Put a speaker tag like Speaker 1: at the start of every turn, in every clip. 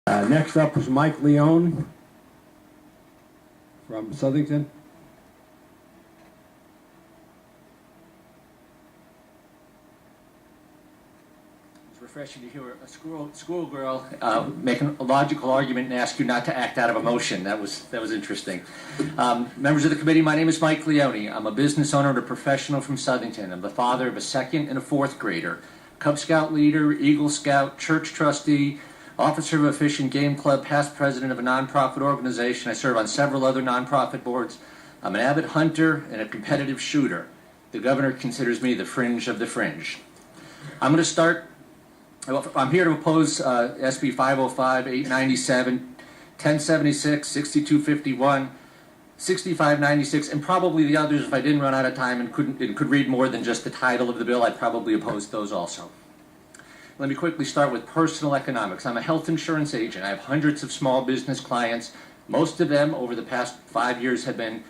Speaker 1: Next up is Mike Leone from Southington.
Speaker 2: It's refreshing to hear a schoolgirl make a logical argument and ask you not to act out of emotion. That was interesting. Members of the committee, my name is Mike Leone. I'm a business owner and a professional from Southington. I'm the father of a second and a fourth grader, Cub Scout leader, Eagle Scout, church trustee, officer of a fish and game club, past president of a nonprofit organization. I serve on several other nonprofit boards. I'm an avid hunter and a competitive shooter. The governor considers me the fringe of the fringe. I'm going to start. I'm here to oppose SB 505, 897, 1076, 6251, 6596, and probably the others. If I didn't run out of time and could read more than just the title of the bill, I'd probably oppose those also. Let me quickly start with personal economics. I'm a health insurance agent. I have hundreds of small business clients. Most of them over the past 5 years have been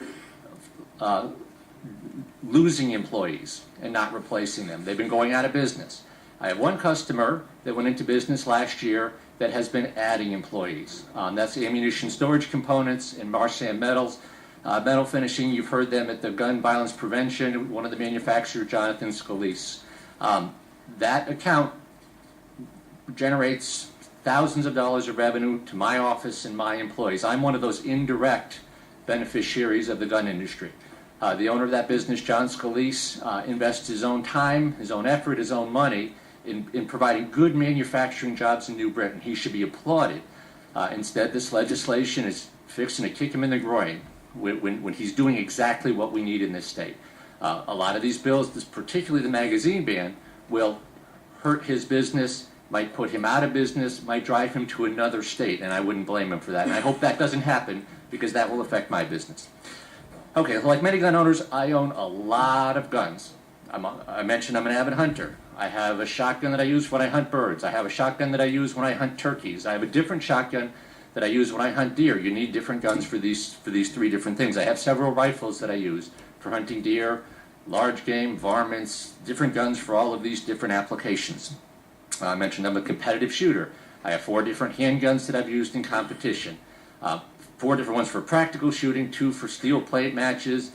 Speaker 2: losing employees and not replacing them. They've been going out of business. I have one customer that went into business last year that has been adding employees. That's ammunition storage components and Marsan metals. Metal finishing, you've heard them at the gun violence prevention, one of the manufacturers, Jonathan Scalise. That account generates thousands of dollars of revenue to my office and my employees. I'm one of those indirect beneficiaries of the gun industry. The owner of that business, John Scalise, invests his own time, his own effort, his own money in providing good manufacturing jobs in New Britain. He should be applauded. Instead, this legislation is fixing to kick him in the groin when he's doing exactly what we need in this state. A lot of these bills, particularly the magazine ban, will hurt his business, might put him out of business, might drive him to another state, and I wouldn't blame him for that. And I hope that doesn't happen because that will affect my business. Okay, like many gun owners, I own a lot of guns. I mentioned I'm an avid hunter. I have a shotgun that I use when I hunt birds. I have a shotgun that I use when I hunt turkeys. I have a different shotgun that I use when I hunt deer. You need different guns for these three different things. I have several rifles that I use for hunting deer, large game, varmints, different guns for all of these different applications. I mentioned I'm a competitive shooter. I have 4 different handguns that I've used in competition. 4 different ones for practical shooting, 2 for steel plate matches,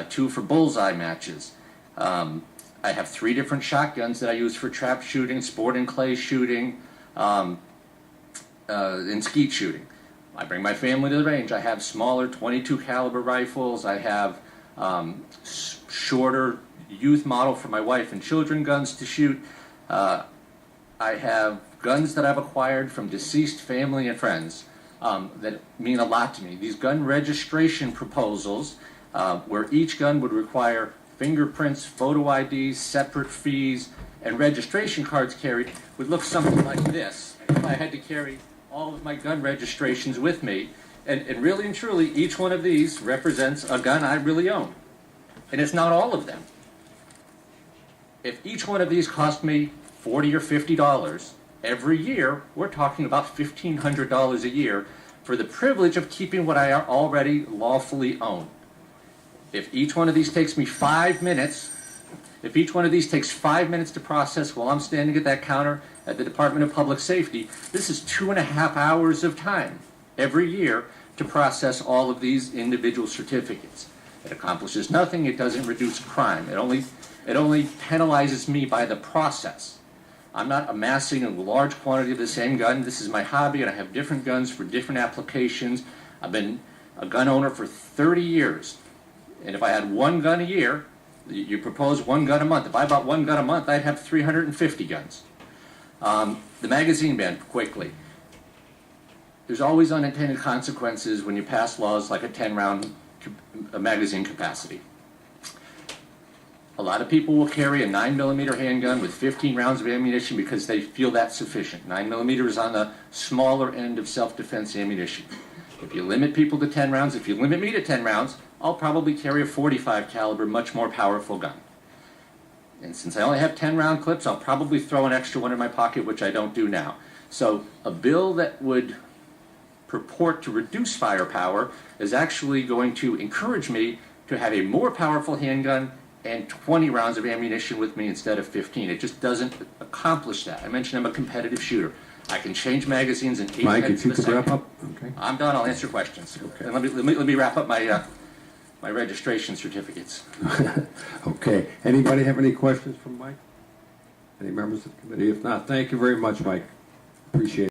Speaker 2: 2 for bullseye matches. I have 3 different shotguns that I use for trap shooting, sport and clay shooting, and skeet shooting. I bring my family to the range. I have smaller 22 caliber rifles. I have shorter youth model for my wife and children guns to shoot. I have guns that I've acquired from deceased family and friends that mean a lot to me. These gun registration proposals, where each gun would require fingerprints, photo IDs, separate fees, and registration cards carried, would look something like this if I had to carry all of my gun registrations with me. And really and truly, each one of these represents a gun I really own. And it's not all of them. If each one of these cost me $40 or $50 every year, we're talking about $1,500 a year for the privilege of keeping what I already lawfully own. If each one of these takes me 5 minutes, if each one of these takes 5 minutes to process while I'm standing at that counter at the Department of Public Safety, this is 2.5 hours of time every year to process all of these individual certificates. It accomplishes nothing. It doesn't reduce crime. It only penalizes me by the process. I'm not amassing a large quantity of the same gun. This is my hobby, and I have different guns for different applications. I've been a gun owner for 30 years. And if I had 1 gun a year, you propose 1 gun a month. If I bought 1 gun a month, I'd have 350 guns. The magazine ban, quickly. There's always unintended consequences when you pass laws like a 10-round magazine capacity. A lot of people will carry a 9mm handgun with 15 rounds of ammunition because they feel that's sufficient. 9mm is on the smaller end of self-defense ammunition. If you limit people to 10 rounds, if you limit me to 10 rounds, I'll probably carry a 45 caliber, much more powerful gun. And since I only have 10 round clips, I'll probably throw an extra one in my pocket, which I don't do now. So a bill that would purport to reduce firepower is actually going to encourage me to have a more powerful handgun and 20 rounds of ammunition with me instead of 15. It just doesn't accomplish that. I mentioned I'm a competitive shooter. I can change magazines in 8
Speaker 1: Mike,
Speaker 2: minutes
Speaker 1: if you
Speaker 2: of a
Speaker 1: could wrap
Speaker 2: second.
Speaker 1: up, okay?
Speaker 2: I'm done. I'll answer questions.
Speaker 1: Okay.
Speaker 2: And let me wrap up my registration certificates.
Speaker 1: Okay. Anybody have any questions for Mike? Any members of the committee? If not, thank you very much, Mike. Appreciate it.